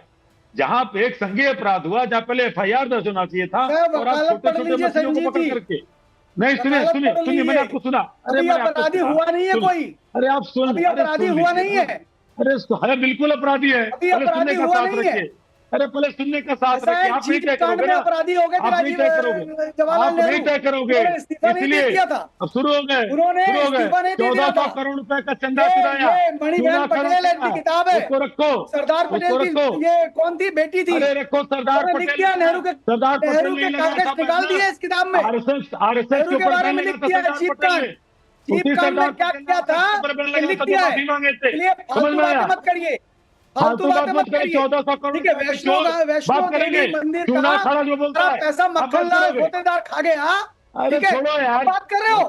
जहां पे एक संज्ञेय अपराध हुआ, जहां पहले एफआईआर दर्ज होना चाहिए था, और आप छोटे छोटे बच्चों को पकड़ करके नहीं। सुनिए मैंने आपको सुना। अभी अपराधी हुआ नहीं है कोई। अरे आप सुन, अभी अपराधी हुआ नहीं है। अरे बिल्कुल अपराधी है। अभी पहले अपराधी सुनने का हुआ साथ नहीं है। रखिए। अरे पहले सुनने का साथ ऐसा रखिए। है, आप नहीं जीत तय कांड करोगे में ना, अपराधी हो गए थे आप नहीं राजीव तय करोगे, जवाहरलाल आप नहीं नेहरू। तय करोगे। उन्होंने इस्तीफा नहीं दे इसलिए दिया था। अब शुरू हो गए, उन्होंने शुरू हो गए। इस्तीफा नहीं दे दिया 1400 था। करोड़ रुपए का चंदा ये चुराया। मणिबेन पटेल की किताब है। उसको रखो, सरदार उसको पटेल रखो। की ये कौन थी बेटी थी? अरे रखो सरदार उन्होंने पटेल लिख दिया नेहरू के नहीं लगा कागज निकाल दिए इस किताब में। आरएसएस नेहरू के के ऊपर बारे में बैन लिख लगा था दिया है सरदार चीप पटेल कांड। ने। चीप उसी कांड में सरदार क्या पटेल किया था ऊपर बैन लगा लिख था, दिया है। माफी मांगे थे। इसलिए फालतू समझ में आया? बातें मत करिए, फालतू बातें मत करिए। 1400 करोड़ ठीक है, रुपए वैष्णो बात करेंगे। देवी मंदिर चूना का खड़ा जो बोलता सारा है, पैसा आप बात मक्खनलाल करोगे। गोतेदार खा गया। अरे ठीक है, छोड़ो यार, बात कर रहे हो?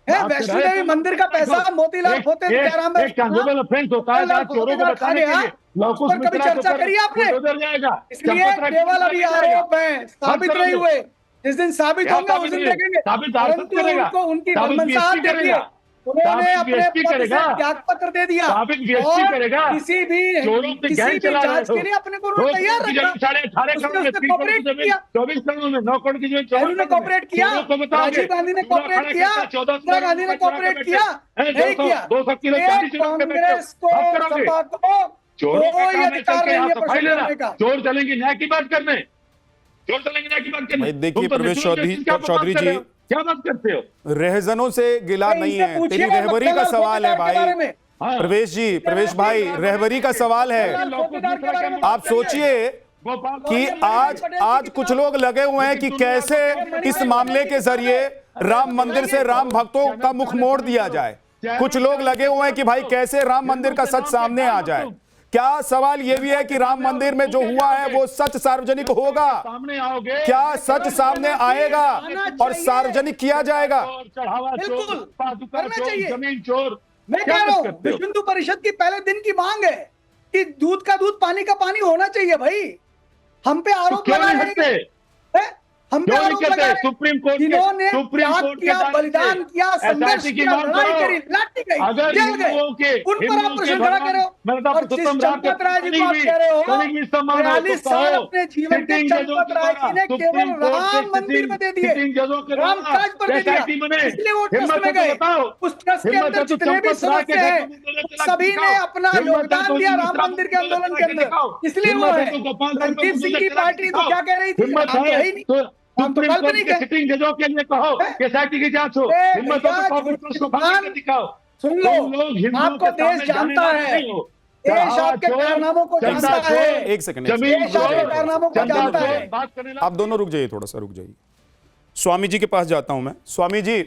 है बात वैष्णो कर रहे देवी हैं। मंदिर का पैसा मोतीलाल जयराम एक कंज्यूमर ऑफेंस होता है जहाँ चोरों को बचाने के लिए लौकुश पर कभी मिश्रा के चर्चा ऊपर करी आपने? बुलडोजर जाएगा। इसलिए चंपत राय केवल अभी के ऊपर आरोप है, साबित करोगे। नहीं हुए। जिस दिन साबित क्या होंगे उस साबित दिन नहीं? देखेंगे। साबित आरएसएस परंतु करेगा। उनको उनकी साबित मनसा बीएसपी देखिए, करेगा। उन्होंने साबित अपने बीएसपी पद से करेगा। त्याग पत्र दे दिया साबित बीएसपी और करेगा। किसी भी चोरों पे गैंग चला रहे जांच हो। के लिए अपने को उन्होंने तैयार रखा। 18.5 उसने करोड़ में 3 करोड़ कॉपरेट की जमीन किया। 24 करोड़ में 9 करोड़ की जमीन 24 नेहरू ने करोड़ में। कॉपरेट किया, चोरों को बताओगे। राजीव गांधी ने चूना कॉपरेट खड़ा किया, करता 14 इंदिरा गांधी ने कॉपरेट किया, नहीं किया। 200 किलो ये चांदी चुरा के बैठे हो। कांग्रेस को आप करोगे। सपा को चोरों का कोई काम है अधिकार चल के नहीं यहाँ है सफाई प्रश्न लेना। करने का। चोर चलेंगे न्याय की बात करने, चोर चलेंगे न्याय की बात करने। भाई देखिए तुम तो प्रवेश नेचुरल चौधरी जस्टिस क्या बात चौधरी कर रहे जी, हो? क्या बात करते हो? रहजनों से गिला भाई, नहीं इनसे है, पूछिए तेरी ना रहबरी का मक्खनलाल सवाल है गोतेदार के बारे भाई। में। हाँ। प्रवेश जी, प्रवेश भाई, रहबरी का सवाल है। गोतेदार के बारे में आप सोचिए कि आज कुछ लोग लगे हुए हैं कि कैसे इस मामले के जरिए राम मंदिर से राम भक्तों का मुख मोड़ दिया जाए। कुछ लोग लगे हुए हैं कि भाई कैसे राम मंदिर का सच सामने आ जाए। क्या सवाल यह भी है कि राम मंदिर में जो हुआ है वो सच सार्वजनिक होगा? सामने आओगे, क्या सच सामने आएगा और सार्वजनिक किया जाएगा? चढ़ावा चोर, बिल्कुल, पादुका करना चोर, चाहिए। जमीन चोर, मैं क्या कह रहा बात हूँ करते हो? विश्व हिंदू परिषद की पहले दिन की मांग है कि दूध का दूध पानी का पानी होना चाहिए भाई। हम पे आरोप क्यों लगा नहीं रहे हटते? हैं, हम पे क्यों नहीं आरोप कहते? लगा रहे हैं। सुप्रीम कोर्ट के जिन्होंने सुप्रीम त्याग कोर्ट के किया, दायरे बलिदान से किया, संघर्ष SIT की किया, मांग लड़ाई करो। करी, लाठी गई, अगर जल गए, हिंदुओं के उन पर आप प्रश्न खड़ा कर रहे हो। और जिस चंपत राय जी को आप कह रहे हो, 42 साल अपने जीवन के चंपत राय जी ने केवल राम मंदिर में दे दिए, राम काज पर दे दिया, इसलिए वो ट्रस्ट में गए। उस ट्रस्ट के अंदर जितने भी सदस्य हैं सभी ने अपना योगदान दिया राम मंदिर के आंदोलन के अंदर, इसलिए वो है। रणदीप सिंह की पार्टी तो क्या कह रही थी? हम तो है ही नहीं, हम तो सुप्रीम कोर्ट काल्पनिक के है। सिटिंग जजों के लिए कहो कि SIT की जांच हो। ए, हिम्मत हो भैया, तो कांग्रेस को भाग के दिखाओ। सुन तुम लो, लोग हिंदुओं आपको के देश सामने जानता जाने है, नहीं हो। देश आपके चोर, कारनामों को चंदा जानता चोर, है, एक सेकंड, जमीन देश आपके चोर, कारनामों को चंदा जानता चोर, है। बात करने आप दोनों रुक जाइए, थोड़ा सा रुक जाइए। स्वामी जी के पास जाता हूं मैं। स्वामी जी,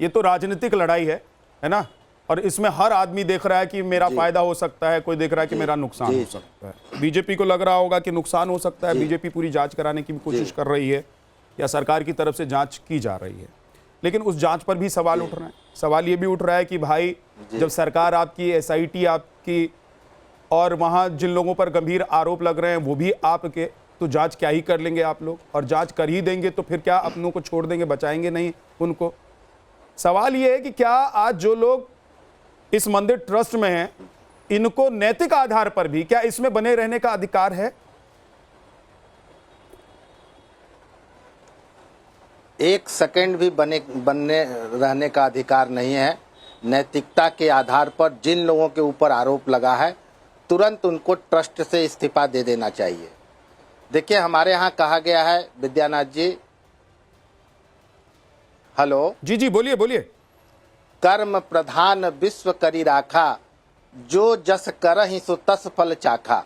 ये तो राजनीतिक लड़ाई है ना, और इसमें हर आदमी देख रहा है कि मेरा फायदा हो सकता है, कोई देख रहा है कि मेरा नुकसान हो सकता है। बीजेपी को लग रहा होगा कि नुकसान हो सकता है, बीजेपी पूरी जांच कराने की भी कोशिश कर रही है या सरकार की तरफ से जांच की जा रही है, लेकिन उस जांच पर भी सवाल उठ रहे हैं। सवाल ये भी उठ रहा है कि भाई जब सरकार आपकी, SIT आपकी, और वहां जिन लोगों पर गंभीर आरोप लग रहे हैं वो भी आपके, तो जांच क्या ही कर लेंगे आप लोग? और जांच कर ही देंगे तो फिर क्या अपनों को छोड़ देंगे, बचाएंगे नहीं उनको? सवाल ये है कि क्या आज जो लोग इस मंदिर ट्रस्ट में हैं, इनको नैतिक आधार पर भी क्या इसमें बने रहने का अधिकार है? एक सेकंड भी बनने रहने का अधिकार नहीं है। नैतिकता के आधार पर जिन लोगों के ऊपर आरोप लगा है तुरंत उनको ट्रस्ट से इस्तीफा दे देना चाहिए। देखिए, हमारे यहाँ कहा गया है, विद्यानाथ जी, हेलो जी जी, बोलिए बोलिए। कर्म प्रधान विश्व करी राखा, जो जस करहि सो तस फल चाखा।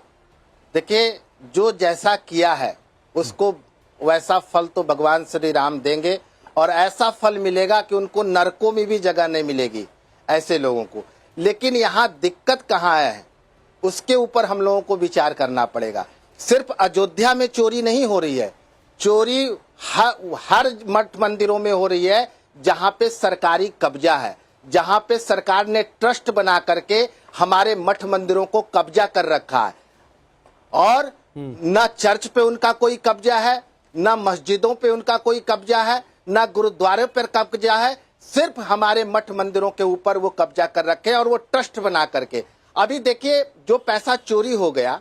देखिए, जो जैसा किया है उसको वैसा फल तो भगवान श्री राम देंगे, और ऐसा फल मिलेगा कि उनको नरकों में भी जगह नहीं मिलेगी ऐसे लोगों को। लेकिन यहाँ दिक्कत कहाँ है, उसके ऊपर हम लोगों को विचार करना पड़ेगा। सिर्फ अयोध्या में चोरी नहीं हो रही है, चोरी हर मठ मंदिरों में हो रही है जहां पे सरकारी कब्जा है, जहां पे सरकार ने ट्रस्ट बना करके हमारे मठ मंदिरों को कब्जा कर रखा है। और न चर्च पे उनका कोई कब्जा है, न मस्जिदों पे उनका कोई कब्जा है, न गुरुद्वारे पर कब्जा है, सिर्फ हमारे मठ मंदिरों के ऊपर वो कब्जा कर रखे और वो ट्रस्ट बना करके। अभी देखिए जो पैसा चोरी हो गया,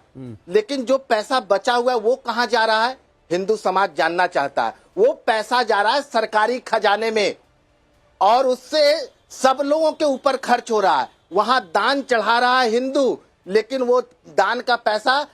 लेकिन जो पैसा बचा हुआ है वो कहां जा रहा है, हिंदू समाज जानना चाहता है। वो पैसा जा रहा है सरकारी खजाने में और उससे सब लोगों के ऊपर खर्च हो रहा है। वहां दान चढ़ा रहा है हिंदू, लेकिन वो दान का पैसा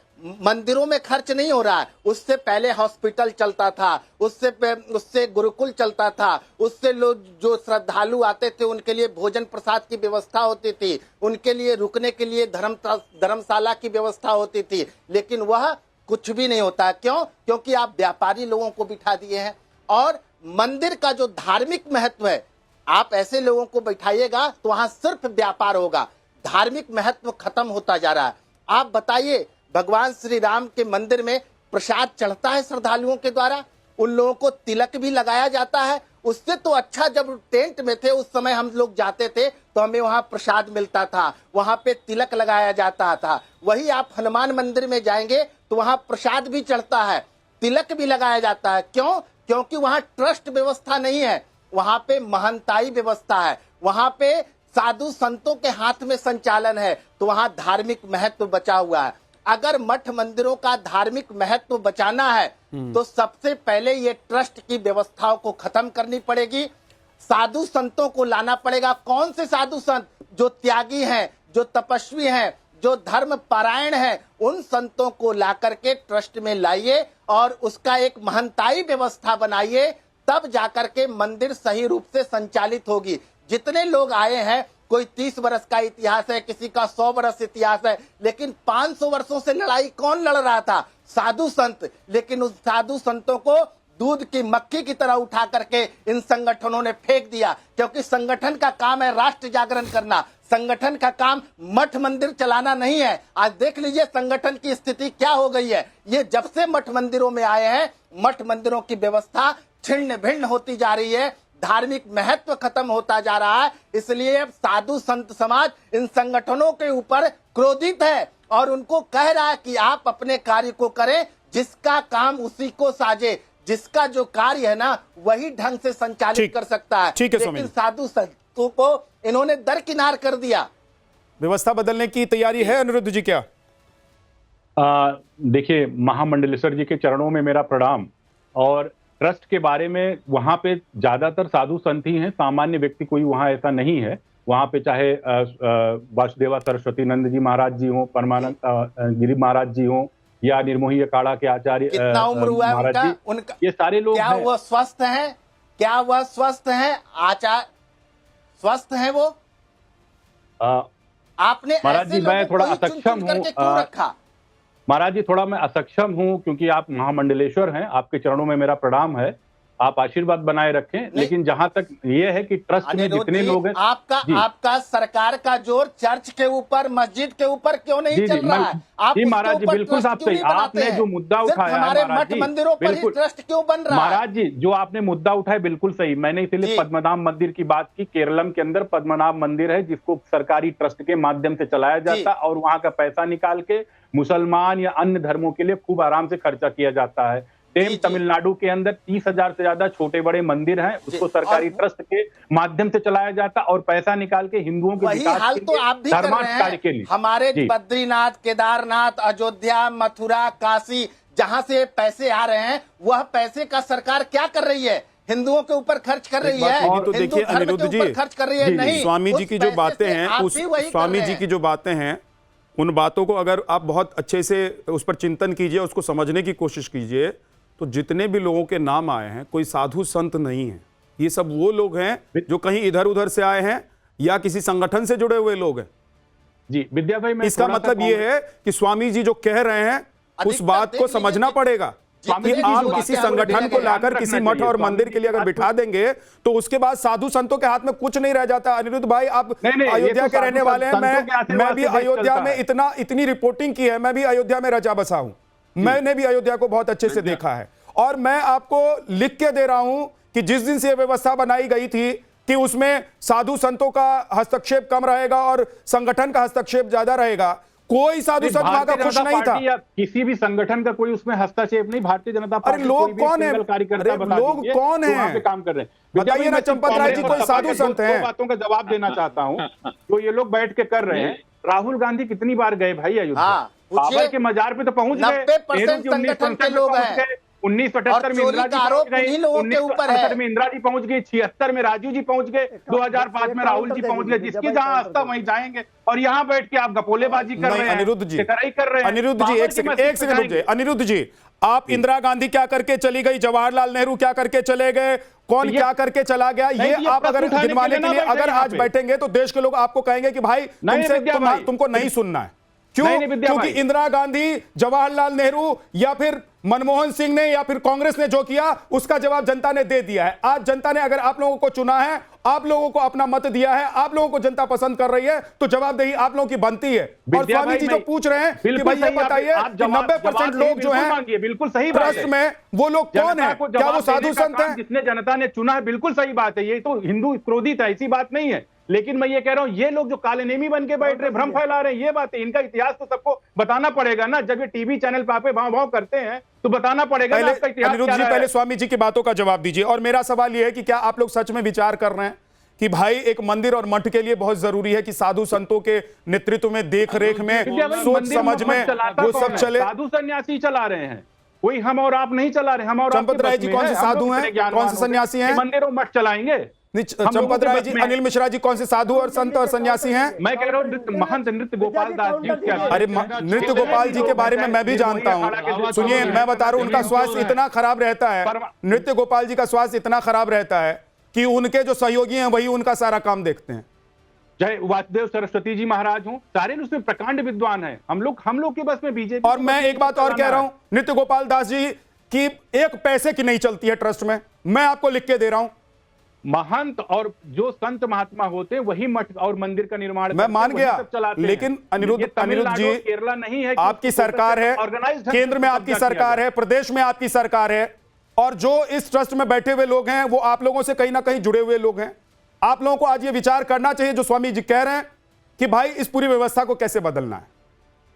मंदिरों में खर्च नहीं हो रहा है। उससे पहले हॉस्पिटल चलता था, उससे गुरुकुल चलता था, उससे लोग जो श्रद्धालु आते थे उनके लिए भोजन प्रसाद की व्यवस्था होती थी, उनके लिए रुकने के लिए धर्मशाला की व्यवस्था होती थी। लेकिन वह कुछ भी नहीं होता। क्यों? क्योंकि आप व्यापारी लोगों को बिठा दिए हैं। और मंदिर का जो धार्मिक महत्व है, आप ऐसे लोगों को बैठाइएगा तो वहां सिर्फ व्यापार होगा, धार्मिक महत्व खत्म होता जा रहा है। आप बताइए, भगवान श्री राम के मंदिर में प्रसाद चढ़ता है श्रद्धालुओं के द्वारा, उन लोगों को तिलक भी लगाया जाता है। उससे तो अच्छा जब टेंट में थे उस समय हम लोग जाते थे तो हमें वहां प्रसाद मिलता था, वहां पे तिलक लगाया जाता था। वही आप हनुमान मंदिर में जाएंगे तो वहां प्रसाद भी चढ़ता है, तिलक भी लगाया जाता है। क्यों? क्योंकि वहां ट्रस्ट व्यवस्था नहीं है, वहां पे महंताई व्यवस्था है, वहां पे साधु संतों के हाथ में संचालन है, तो वहां धार्मिक महत्व बचा हुआ है। अगर मठ मंदिरों का धार्मिक महत्व बचाना है तो सबसे पहले ये ट्रस्ट की व्यवस्थाओं को खत्म करनी पड़ेगी, साधु संतों को लाना पड़ेगा। कौन से साधु संत? जो त्यागी हैं, जो तपस्वी हैं, जो धर्म परायण हैं, उन संतों को ला करके ट्रस्ट में लाइए और उसका एक महंताई व्यवस्था बनाइए, तब जाकर के मंदिर सही रूप से संचालित होगी। जितने लोग आए हैं, कोई 30 वर्ष का इतिहास है, किसी का 100 वर्ष इतिहास है, लेकिन 500 वर्षों से लड़ाई कौन लड़ रहा था? साधु संत। लेकिन उस साधु संतों को दूध की मक्खी की तरह उठा करके इन संगठनों ने फेंक दिया, क्योंकि संगठन का काम है राष्ट्र जागरण करना, संगठन का काम मठ मंदिर चलाना नहीं है। आज देख लीजिए संगठन की स्थिति क्या हो गई है। ये जब से मठ मंदिरों में आए हैं, मठ मंदिरों की व्यवस्था छिन्न भिन्न होती जा रही है, धार्मिक महत्व खत्म होता जा रहा है। इसलिए साधु संत समाज इन संगठनों के ऊपर क्रोधित है और उनको कह रहा है कि आप अपने कार्य को करें, जिसका काम उसी को साजे, जिसका जो कार्य है ना वही ढंग से संचालित कर सकता है। लेकिन साधु संतों को इन्होंने दरकिनार कर दिया। व्यवस्था बदलने की तैयारी है अनिरुद्ध जी क्या? देखिए, महामंडलेश्वर जी के चरणों में मेरा प्रणाम। और ट्रस्ट के बारे में वहां पे ज्यादातर साधु संत ही हैं, सामान्य व्यक्ति कोई वहां ऐसा नहीं है। वहां पे चाहे वासुदेवा सरस्वती नंद जी महाराज जी हों, परमानंद गिरी महाराज जी हों, या निर्मोही अखाड़ा के आचार्य कितना उम्र हुआ है उनका? ये सारे लोग क्या वह स्वस्थ हैं? क्या वह स्वस्थ हैं? स्वस्थ हैं वो? आपने महाराज जी मैं थोड़ा असक्षम हूँ रखा। महाराज जी थोड़ा मैं असक्षम हूं, क्योंकि आप महामंडलेश्वर हैं, आपके चरणों में मेरा प्रणाम है, आप आशीर्वाद बनाए रखें। लेकिन जहां तक ये है कि ट्रस्ट में जितने लोग हैं, आपका सरकार का जोर चर्च के ऊपर, मस्जिद के ऊपर क्यों नहीं चल रहा है? आप महाराज जी बिल्कुल साफ सही, आपने जो मुद्दा उठाया हमारे मठ मंदिरों पर ही ट्रस्ट क्यों बन रहा है? महाराज जी जो आपने मुद्दा उठाया बिल्कुल सही। मैंने इसलिए पद्मनाभ मंदिर की बात की। केरलम के अंदर पद्मनाभ मंदिर है जिसको सरकारी ट्रस्ट के माध्यम से चलाया जाता है और वहां का पैसा निकाल के मुसलमान या अन्य धर्मों के लिए खूब आराम से खर्चा किया जाता है। तमिलनाडु के अंदर 30,000 से ज्यादा छोटे बड़े मंदिर हैं, उसको सरकारी ट्रस्ट के माध्यम से चलाया जाता और पैसा निकाल के हिंदुओं के विकास तो आप भी धर्मार्थ कार्य के लिए हमारे बद्रीनाथ, केदारनाथ, अयोध्या, मथुरा, काशी, जहां से पैसे आ रहे हैं, वह पैसे का सरकार क्या कर रही है? हिंदुओं के ऊपर खर्च कर रही है। तो देखिए अनिरुद्ध जी, खर्च कर रही है। नहीं, स्वामी जी की जो बातें हैं, उस स्वामी जी की जो बातें हैं, उन बातों को अगर आप बहुत अच्छे से उस पर चिंतन कीजिए, उसको समझने की कोशिश कीजिए, तो जितने भी लोगों के नाम आए हैं कोई साधु संत नहीं है। ये सब वो लोग हैं जो कहीं इधर उधर से आए हैं या किसी संगठन से जुड़े हुए लोग हैं। जी विद्या भाई, इसका मतलब ये है कि स्वामी जी जो कह रहे हैं उस बात को समझना पड़ेगा कि आप किसी संगठन को लाकर किसी मठ और मंदिर के लिए अगर बिठा देंगे तो उसके बाद साधु संतों के हाथ में कुछ नहीं रह जाता। अनिरुद्ध भाई, आप अयोध्या के रहने वाले हैं, मैं भी अयोध्या में इतनी रिपोर्टिंग की है, मैं भी अयोध्या में रचा बसा हूं, मैंने भी अयोध्या को बहुत अच्छे से देखा है। और मैं आपको लिख के दे रहा हूं कि जिस दिन से यह व्यवस्था बनाई गई थी कि उसमें साधु संतों का हस्तक्षेप कम रहेगा और संगठन का हस्तक्षेप ज्यादा रहेगा, कोई साधु संत वहां का खुश नहीं था। या किसी भी संगठन का कोई उसमें हस्तक्षेप नहीं। भारतीय जनता पार्टी अरे लोग कौन है, कार्यकर्ता लोग कौन है वहां पे काम कर रहे हैं? बताइए ना चंपत राय जी, कोई साधु संत है? बातों का जवाब देना चाहता हूँ जो ये लोग बैठ के कर रहे हैं। राहुल गांधी कितनी बार गए भाई अयोध्या? बाबर के मजार पे तो पहुंच गए। 90% संगठन के लोग हैं। 1978 में इंदिरा जी पहुंच गए, 1968 में इंदिरा जी पहुंच गई, 76 में राजीव जी पहुंच गए, 2005 में राहुल जी पहुंच गए। जिसकी जहां आस्था वहीं जाएंगे। और यहाँ बैठ के आप गपोलेबाजी कर रहे हैं, अनिरुद्ध जी, कर रहे हैं। अनिरुद्ध जी एक सेकंड रुक जाइए। अनिरुद्ध जी, आप इंदिरा गांधी क्या करके चली गई, जवाहरलाल नेहरू क्या करके चले गए, कौन क्या करके चला गया, ये आप अगर गिनवाने के लिए अगर आज बैठेंगे तो देश के लोग आपको कहेंगे कि भाई तुमको नहीं सुनना है। क्यों? क्योंकि इंदिरा गांधी, जवाहरलाल नेहरू या फिर मनमोहन सिंह ने या फिर कांग्रेस ने जो किया उसका जवाब जनता ने दे दिया है। आज जनता ने अगर आप लोगों को चुना है, आप लोगों को अपना मत दिया है, आप लोगों को जनता पसंद कर रही है, तो जवाबदेही आप लोगों की बनती है। और स्वामी जी जो पूछ रहे हैं कि भाई ये बताइए 90% लोग जो हैं बिल्कुल सही ट्रस्ट में, वो लोग कौन है? क्या वो साधु संत हैं जिसने जनता ने चुना है? बिल्कुल सही बात है। ये तो हिंदू क्रोधित है, ऐसी बात नहीं है। लेकिन मैं ये कह रहा हूं, ये लोग जो काले नेमी बन के बैठ रहे, भ्रम फैला रहे हैं, ये बात है। इनका इतिहास तो सबको बताना पड़ेगा ना। जब ये टीवी चैनल पे आपे भाव भाव करते हैं तो बताना पड़ेगा। अनिरुद्ध जी पहले स्वामी जी की बातों का जवाब दीजिए। और मेरा सवाल यह है कि क्या आप लोग सच में विचार कर रहे हैं कि भाई एक मंदिर और मठ के लिए बहुत जरूरी है कि साधु संतों के नेतृत्व में, देख रेख में, सोच समझ में वो सब चले? साधु सन्यासी चला रहे हैं, कोई हम और आप नहीं चला रहे। हम और चंपत राय जी कौन से साधु हैं, कौन से सन्यासी हैं? मंदिर और मठ चलाएंगे। चंपत राय जी, अनिल मिश्रा जी कौन से साधु और संत और सन्यासी हैं? मैं कह रहा हूँ महंत नृत्य गोपाल दास जी। अरे नृत्य गोपाल जी के बारे में मैं भी जानता हूँ। सुनिए, मैं बता रहा हूँ, उनका स्वास्थ्य इतना खराब रहता है, नृत्य गोपाल जी का स्वास्थ्य इतना खराब रहता है कि उनके जो सहयोगी हैं वही उनका सारा काम देखते हैं। जय वासुदेव सरस्वती जी महाराज हूँ, सारे उसमें प्रकांड विद्वान हैं। हम लोग के बस में बीजेपी। और मैं एक बात और कह रहा हूं, नृत्य गोपाल दास जी की एक पैसे की नहीं चलती है ट्रस्ट में, मैं आपको लिख के दे रहा हूं। महंत और जो संत महात्मा होते हैं वही मठ और मंदिर का निर्माण मैं मान गया, लेकिन अनिरुद्ध जी, केरला नहीं है, आपकी सरकार है, केंद्र में आपकी सरकार है, प्रदेश में आपकी सरकार है, और जो इस ट्रस्ट में बैठे हुए लोग हैं वो आप लोगों से कहीं ना कहीं जुड़े हुए लोग हैं। आप लोगों को आज ये विचार करना चाहिए जो स्वामी जी कह रहे हैं कि भाई इस पूरी व्यवस्था को कैसे बदलना है।